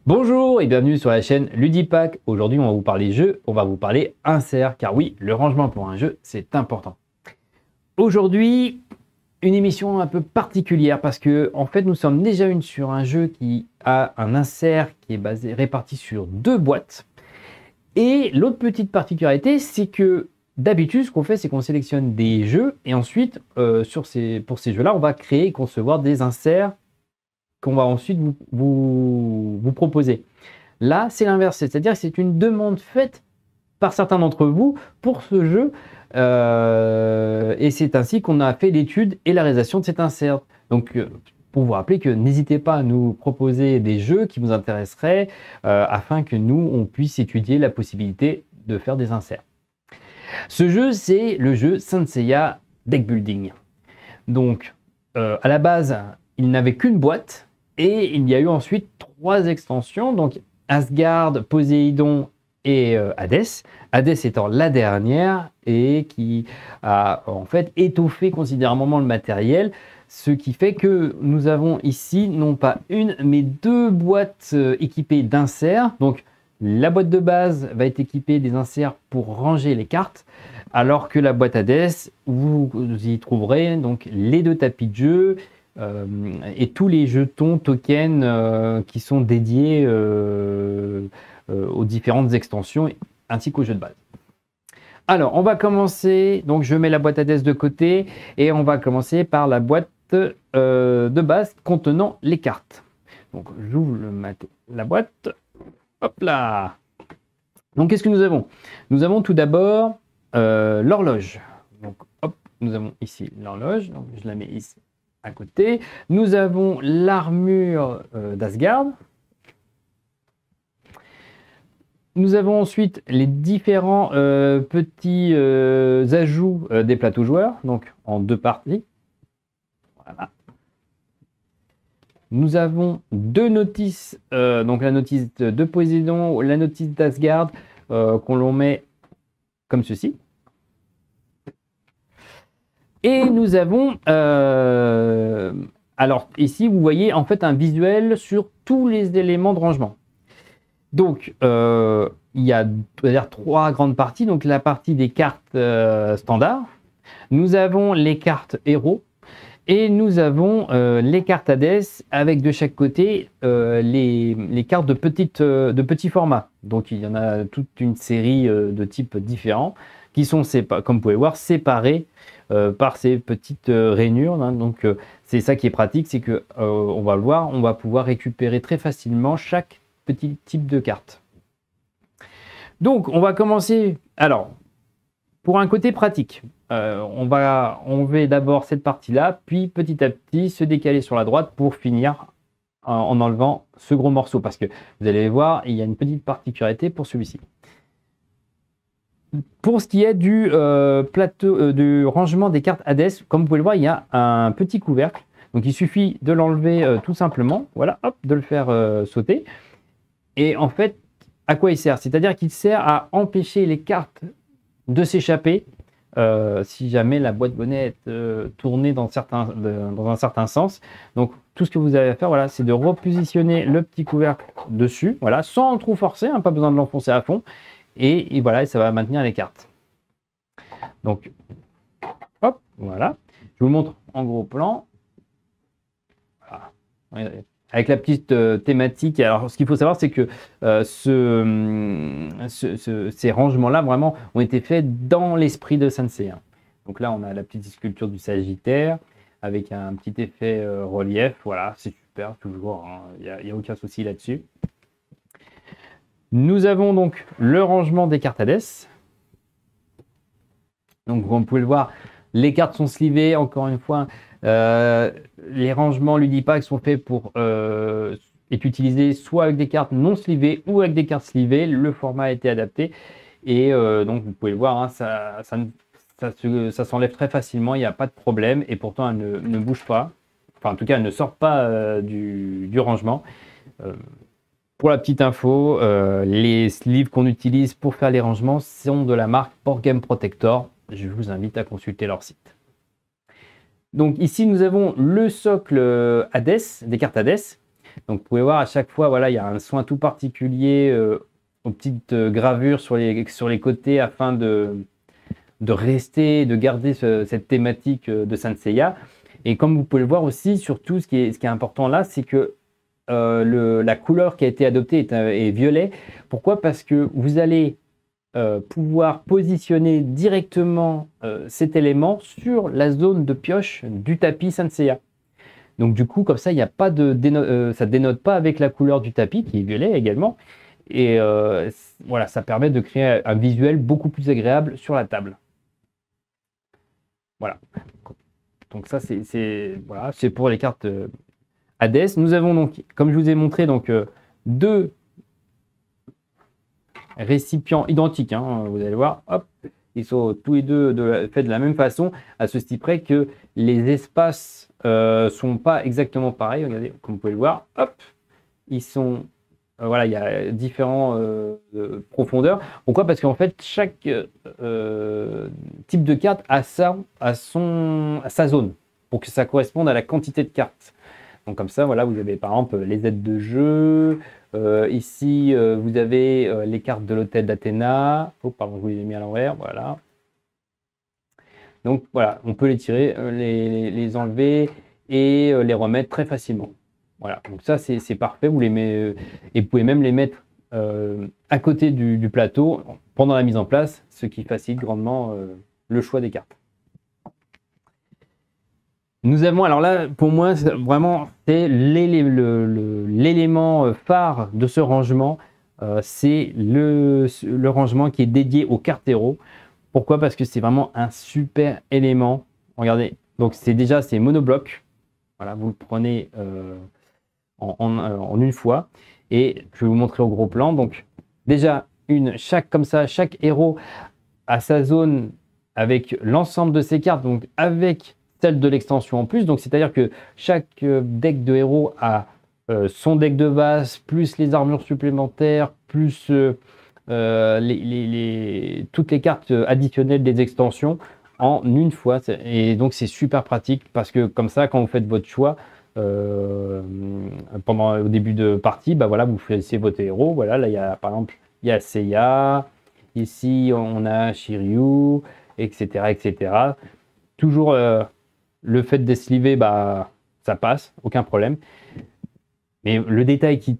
Bonjour et bienvenue sur la chaîne Ludipack. Aujourd'hui, on va vous parler jeu, on va vous parler insert, car oui, le rangement pour un jeu, c'est important. Aujourd'hui, une émission un peu particulière parce que, en fait, nous sommes déjà sur un jeu qui a un insert qui est réparti sur 2 boîtes. Et l'autre petite particularité, c'est que d'habitude, ce qu'on fait, c'est qu'on sélectionne des jeux et ensuite, pour ces jeux-là, on va créer et concevoir des inserts qu'on va ensuite vous proposer. Là, c'est l'inverse, c'est-à-dire que c'est une demande faite par certains d'entre vous pour ce jeu, et c'est ainsi qu'on a fait l'étude et la réalisation de cet insert. Donc, pour vous rappeler que n'hésitez pas à nous proposer des jeux qui vous intéresseraient, afin que nous, on puisse étudier la possibilité de faire des inserts. Ce jeu, c'est le jeu Saint Seiya Deck Building. Donc, à la base, il n'avait qu'une boîte, et il y a eu ensuite 3 extensions, donc Asgard, Poséidon et Hadès. Hadès étant la dernière et qui a en fait étoffé considérablement le matériel, ce qui fait que nous avons ici non pas une mais 2 boîtes équipées d'inserts. Donc la boîte de base va être équipée des inserts pour ranger les cartes, alors que la boîte Hadès, vous y trouverez donc les 2 tapis de jeu, et tous les jetons tokens qui sont dédiés aux différentes extensions ainsi qu'au jeu de base. Alors, on va commencer. Donc, je mets la boîte Hadès de côté et on va commencer par la boîte de base contenant les cartes. Donc, j'ouvre la boîte. Hop là! Donc, qu'est-ce que nous avons? Nous avons tout d'abord l'horloge. Donc, hop, nous avons ici l'horloge. Donc, je la mets ici à côté. Nous avons l'armure d'Asgard. Nous avons ensuite les différents petits ajouts des plateaux joueurs, donc en 2 parties. Voilà. Nous avons 2 notices, donc la notice de Poséidon, la notice d'Asgard, qu'on l'on met comme ceci. Et nous avons, alors ici, vous voyez en fait un visuel sur tous les éléments de rangement. Donc, il y a 3 grandes parties. Donc, la partie des cartes standards. Nous avons les cartes héros. Et nous avons les cartes Hadès avec de chaque côté les cartes de petit format. Donc, il y en a toute une série de types différents qui sont, comme vous pouvez voir, séparés par ces petites rainures. Hein. Donc, c'est ça qui est pratique, c'est que, on va le voir, on va pouvoir récupérer très facilement chaque petit type de carte. Donc, on va commencer. Alors, pour un côté pratique, on va enlever d'abord cette partie-là, puis petit à petit se décaler sur la droite pour finir en enlevant ce gros morceau. Parce que vous allez voir, il y a une petite particularité pour celui-ci. Pour ce qui est du du rangement des cartes Hadès, comme vous pouvez le voir, il y a un petit couvercle. Donc, il suffit de l'enlever tout simplement. Voilà, hop, de le faire sauter. Et en fait, à quoi il sert? C'est-à-dire qu'il sert à empêcher les cartes de s'échapper si jamais la boîte bonnet est tournée dans un certain sens. Donc, tout ce que vous avez à faire, voilà, c'est de repositionner le petit couvercle dessus, voilà, sans trop forcer, hein, pas besoin de l'enfoncer à fond. Et voilà, ça va maintenir les cartes. Donc, hop, voilà. Je vous le montre en gros plan. Voilà. Avec la petite thématique. Alors, ce qu'il faut savoir, c'est que ces rangements-là, vraiment, ont été faits dans l'esprit de Saint Seiya. Donc là, on a la petite sculpture du Sagittaire, avec un petit effet relief. Voilà, c'est super, toujours. Il n'y a aucun souci là-dessus. Nous avons donc le rangement des cartes Hadès. Donc, comme vous pouvez le voir, les cartes sont slivées. Encore une fois, les rangements Ludipack sont faits pour être utilisés soit avec des cartes non slivées ou avec des cartes slivées. Le format a été adapté. Et donc, vous pouvez le voir, hein, ça s'enlève très facilement. Il n'y a pas de problème. Et pourtant, elle ne bouge pas. Enfin, en tout cas, elle ne sort pas du rangement. Pour la petite info, les sleeves qu'on utilise pour faire les rangements sont de la marque Board Game Protector. Je vous invite à consulter leur site. Donc ici, nous avons le socle Hadès, des cartes Hadès. Donc vous pouvez voir à chaque fois, voilà, il y a un soin tout particulier aux petites gravures sur les côtés afin de garder cette thématique de Saint Seiya. Et comme vous pouvez le voir aussi, surtout ce qui est important là, c'est que la couleur qui a été adoptée est violet. Pourquoi? Parce que vous allez pouvoir positionner directement cet élément sur la zone de pioche du tapis Saint Seiya. Donc du coup, comme ça, il n'y a pas ça dénote pas avec la couleur du tapis qui est violet également. Et voilà, ça permet de créer un visuel beaucoup plus agréable sur la table. Voilà. Donc ça, voilà, c'est pour les cartes Hades. Nous avons donc, comme je vous ai montré, donc deux récipients identiques. Hein, vous allez voir, hop, ils sont tous les deux faits de la même façon, à ceci près que les espaces sont pas exactement pareils. Regardez, comme vous pouvez le voir, hop, ils sont voilà, il y a différentes profondeurs. Pourquoi? Parce qu'en fait, chaque type de carte a sa zone pour que ça corresponde à la quantité de cartes. Donc comme ça, voilà, vous avez par exemple les aides de jeu. Ici, vous avez les cartes de l'hôtel d'Athéna. Oh, pardon, je vous les ai mis à l'envers. Voilà. Donc voilà, on peut les tirer, les enlever et les remettre très facilement. Voilà, donc ça c'est parfait. Vous les mettez, et vous pouvez même les mettre à côté du plateau pendant la mise en place, ce qui facilite grandement le choix des cartes. Nous avons, alors là, pour moi, vraiment, c'est l'élément phare de ce rangement. C'est le rangement qui est dédié aux cartes héros. Pourquoi? Parce que c'est vraiment un super élément. Regardez, donc c'est monobloc. Voilà, vous le prenez en une fois. Et je vais vous montrer au gros plan. Donc déjà, chaque héros a sa zone avec l'ensemble de ses cartes, donc avec celle de l'extension en plus. Donc c'est-à-dire que chaque deck de héros a son deck de base, plus les armures supplémentaires, plus toutes les cartes additionnelles des extensions en une fois. Et donc c'est super pratique parce que comme ça, quand vous faites votre choix, au début de partie, bah voilà, vous choisissez votre héros. Voilà, là il y a par exemple Seiya, ici on a Shiryu, etc., etc. Toujours le fait d'esliver, bah ça passe, aucun problème. Mais le détail qui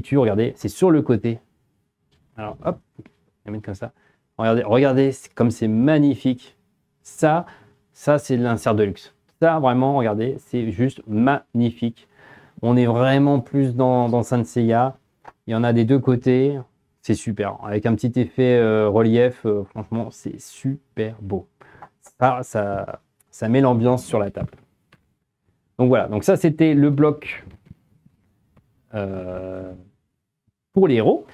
tue, regardez, c'est sur le côté. Alors hop, je vais mettre comme ça. Regardez comme c'est magnifique. Ça c'est l'insert de luxe. Ça vraiment, regardez, c'est juste magnifique. On est vraiment plus dans Saint Seiya. Il y en a des deux côtés. C'est super. Avec un petit effet relief, franchement, c'est super beau. Ça met l'ambiance sur la table. Donc voilà, donc ça c'était le bloc pour les héros.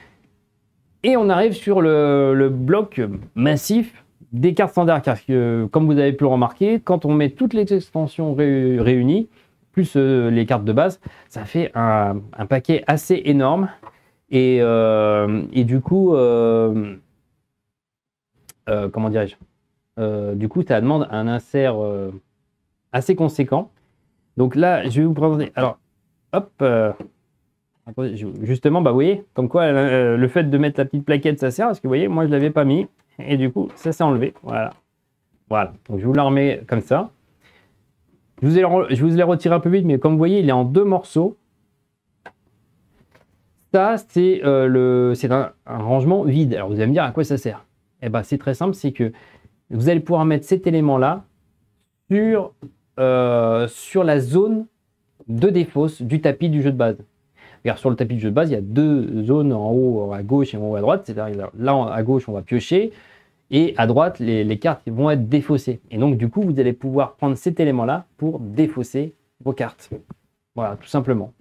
Et on arrive sur le bloc massif des cartes standards. Car comme vous avez pu le remarquer, quand on met toutes les extensions réunies, plus les cartes de base, ça fait un paquet assez énorme. Et du coup, comment dirais-je, du coup, ça demande un insert assez conséquent. Donc là, je vais vous présenter. Alors, hop, justement, bah, vous voyez, comme quoi le fait de mettre la petite plaquette, ça sert. Parce que vous voyez, moi, je ne l'avais pas mis. Et du coup, ça s'est enlevé. Voilà. Voilà. Donc, je vous la remets comme ça. Je vous l'ai retiré un peu vite, mais comme vous voyez, il est en deux morceaux. Ça, c'est un rangement vide. Alors, vous allez me dire à quoi ça sert? Eh ben, c'est très simple, c'est que vous allez pouvoir mettre cet élément-là sur la zone de défausse du tapis du jeu de base. Regarde, sur le tapis du jeu de base, il y a deux zones en haut à gauche et en haut à droite. C'est-à-dire là, à gauche, on va piocher. Et à droite, les cartes vont être défaussées. Et donc, du coup, vous allez pouvoir prendre cet élément-là pour défausser vos cartes. Voilà, tout simplement.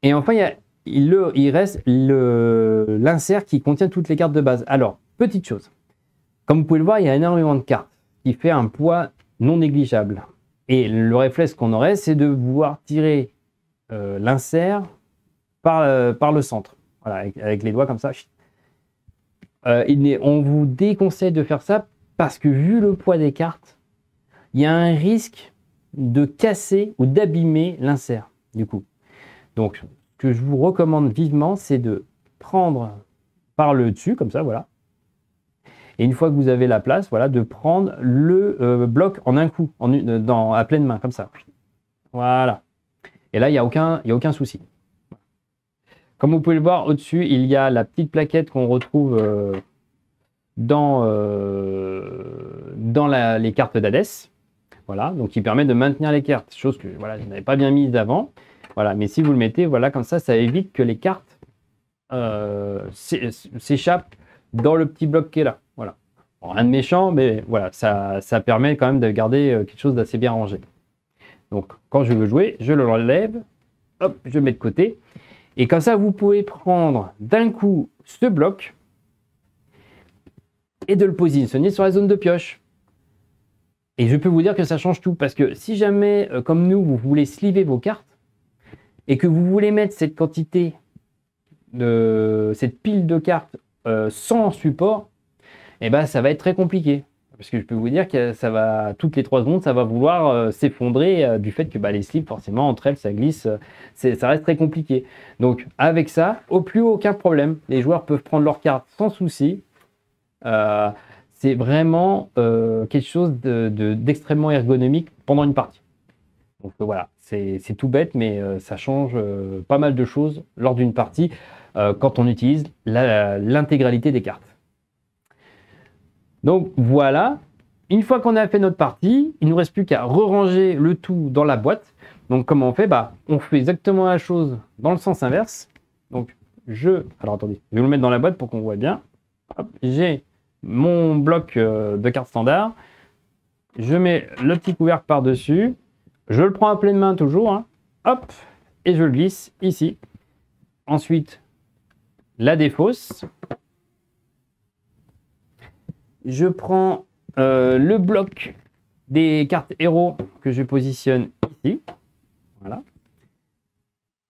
Et enfin, il reste l'insert qui contient toutes les cartes de base. Alors, petite chose. Comme vous pouvez le voir, il y a énormément de cartes, qui fait un poids non négligeable. Et le réflexe qu'on aurait, c'est de pouvoir tirer l'insert par le centre. Voilà, avec les doigts comme ça. On vous déconseille de faire ça parce que vu le poids des cartes, il y a un risque de casser ou d'abîmer l'insert, du coup. Donc, ce que je vous recommande vivement, c'est de prendre par le dessus, comme ça, voilà. Et une fois que vous avez la place, voilà, de prendre le bloc en un coup, à pleine main, comme ça. Voilà. Et là, il n'y a aucun souci. Comme vous pouvez le voir, au-dessus, il y a la petite plaquette qu'on retrouve dans les cartes d'Hades. Voilà, donc qui permet de maintenir les cartes, chose que voilà, je n'avais pas bien mise avant. Voilà, mais si vous le mettez, voilà, comme ça évite que les cartes s'échappent dans le petit bloc qui est là. Voilà. Bon, rien de méchant, mais voilà, ça permet quand même de garder quelque chose d'assez bien rangé. Donc, quand je veux jouer, je le relève, hop, je le mets de côté. Et comme ça, vous pouvez prendre d'un coup ce bloc et de le positionner sur la zone de pioche. Et je peux vous dire que ça change tout, parce que si jamais, comme nous, vous voulez sliver vos cartes, et que vous voulez mettre cette quantité, cette pile de cartes sans support, eh ben, ça va être très compliqué. Parce que je peux vous dire que ça va, toutes les 3 secondes, ça va vouloir s'effondrer du fait que les slips, forcément, entre elles, ça glisse. Ça reste très compliqué. Donc, avec ça, au plus haut, aucun problème. Les joueurs peuvent prendre leurs cartes sans souci. C'est vraiment quelque chose d'extrêmement ergonomique pendant une partie. Donc voilà, c'est tout bête, mais ça change pas mal de choses lors d'une partie quand on utilise l'intégralité des cartes. Donc voilà, une fois qu'on a fait notre partie, il ne nous reste plus qu'à re-ranger le tout dans la boîte. Donc comment on fait? On fait exactement la chose dans le sens inverse. Donc alors attendez, je vais le mettre dans la boîte pour qu'on voit bien. J'ai mon bloc de cartes standard. Je mets le petit couvercle par-dessus. Je le prends à pleine main toujours. Hein. Hop, et je le glisse ici. Ensuite, la défausse. Je prends le bloc des cartes héros que je positionne ici. Voilà.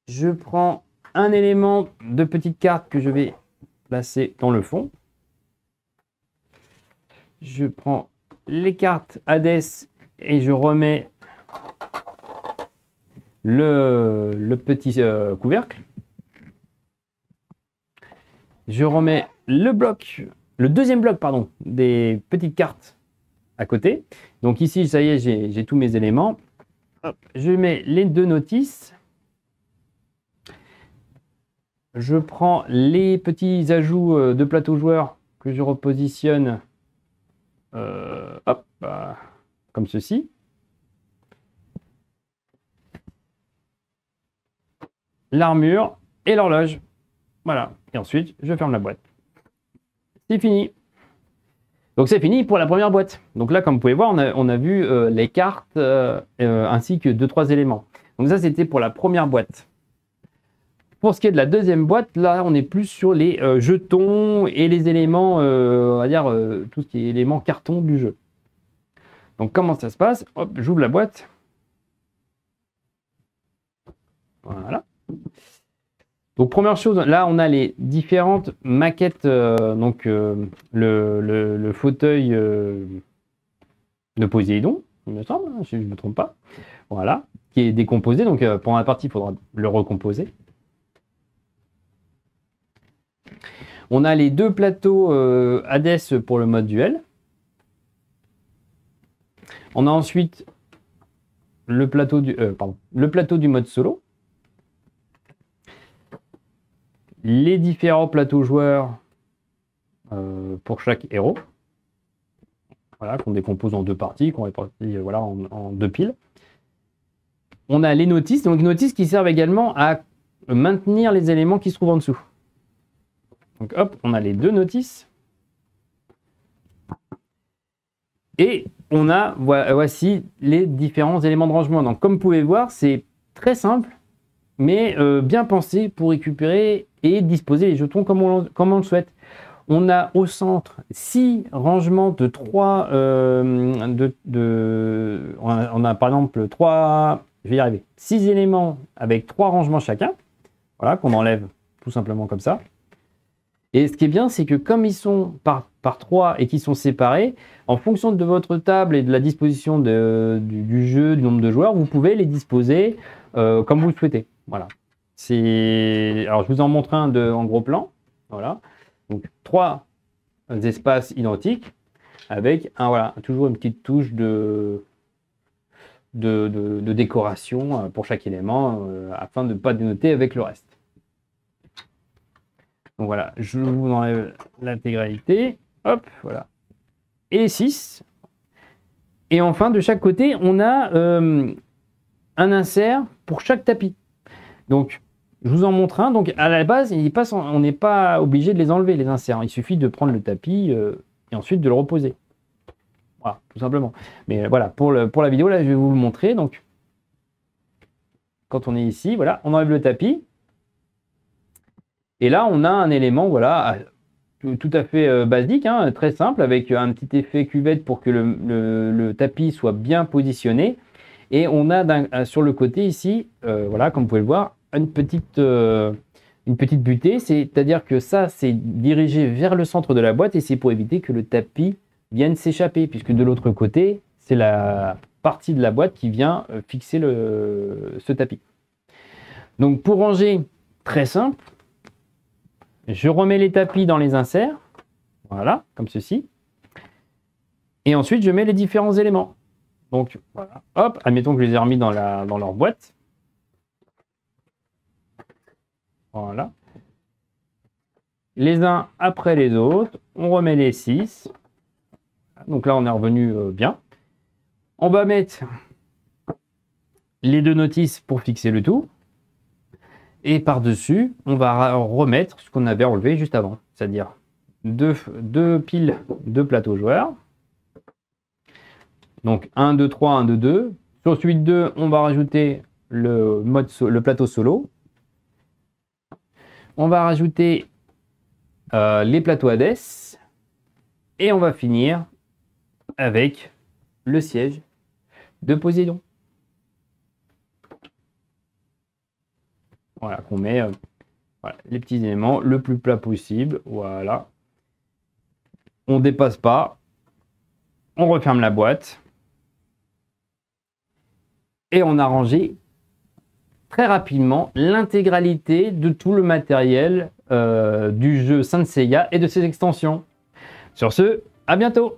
Je prends un élément de petite carte que je vais placer dans le fond. Je prends les cartes Hades et je remets le petit couvercle. Je remets le deuxième bloc, pardon, des petites cartes à côté. Donc ici, ça y est, j'ai tous mes éléments. Hop, je mets les 2 notices. Je prends les petits ajouts de plateau joueur que je repositionne comme ceci. L'armure et l'horloge. Voilà. Et ensuite, je ferme la boîte. C'est fini. Donc c'est fini pour la première boîte. Donc là, comme vous pouvez voir, on a vu les cartes ainsi que 2-3 éléments. Donc ça, c'était pour la première boîte. Pour ce qui est de la deuxième boîte, là, on est plus sur les jetons et les éléments, on va dire, tout ce qui est éléments carton du jeu. Donc comment ça se passe? Hop, j'ouvre la boîte. Voilà. Donc première chose, là on a les différentes maquettes, donc le fauteuil de Poséidon, il me semble, hein, si je ne me trompe pas, voilà, qui est décomposé, donc pendant la partie il faudra le recomposer. On a les 2 plateaux Hades pour le mode duel. On a ensuite le plateau du mode solo. Les différents plateaux joueurs pour chaque héros. Voilà, qu'on décompose en 2 parties, qu'on répartit voilà, en 2 piles. On a les notices, donc notices qui servent également à maintenir les éléments qui se trouvent en dessous. Donc hop, on a les 2 notices. Et on a, voici les différents éléments de rangement. Donc comme vous pouvez voir, c'est très simple, mais bien pensé pour récupérer et disposer les jetons comme on le souhaite. On a au centre 6 rangements de 3, on a par exemple 3, je vais y arriver, 6 éléments avec 3 rangements chacun, voilà, qu'on enlève tout simplement comme ça. Et ce qui est bien, c'est que comme ils sont par 3 et qu'ils sont séparés, en fonction de votre table et de la disposition du jeu, du nombre de joueurs, vous pouvez les disposer comme vous le souhaitez. Voilà. Alors, je vous en montre un en gros plan. Voilà. Donc, 3 espaces identiques avec voilà, toujours une petite touche de décoration pour chaque élément afin de ne pas dénoter avec le reste. Donc voilà, je vous enlève l'intégralité. Hop, voilà. Et 6. Et enfin, de chaque côté, on a un insert pour chaque tapis. Donc, je vous en montre un. Donc, à la base, on n'est pas obligé de les enlever, les inserts. Il suffit de prendre le tapis et ensuite de le reposer. Voilà, tout simplement. Mais voilà, pour la vidéo, là, je vais vous le montrer. Donc, quand on est ici, voilà, on enlève le tapis. Et là, on a un élément, voilà, tout à fait basique, hein, très simple, avec un petit effet cuvette pour que le tapis soit bien positionné. Et on a sur le côté ici, voilà, comme vous pouvez le voir, une petite butée. C'est-à-dire que ça, c'est dirigé vers le centre de la boîte et c'est pour éviter que le tapis vienne s'échapper, puisque de l'autre côté, c'est la partie de la boîte qui vient fixer ce tapis. Donc pour ranger, très simple. Je remets les tapis dans les inserts, voilà, comme ceci. Et ensuite, je mets les différents éléments. Donc, voilà, hop, admettons que je les ai remis dans leur boîte. Voilà. Les uns après les autres, on remet les 6. Donc là, on est revenu bien. On va mettre les 2 notices pour fixer le tout. Et par-dessus, on va remettre ce qu'on avait relevé juste avant, c'est-à-dire deux piles de plateaux joueurs. Donc 1, 2, 3, 1, 2, 2. Sur celui de 2, on va rajouter le plateau solo. On va rajouter les plateaux Hades. Et on va finir avec le siège de Poséidon. Voilà, qu'on met voilà, les petits éléments le plus plat possible. Voilà. On ne dépasse pas. On referme la boîte. Et on a rangé très rapidement l'intégralité de tout le matériel du jeu Saint Seiya et de ses extensions. Sur ce, à bientôt!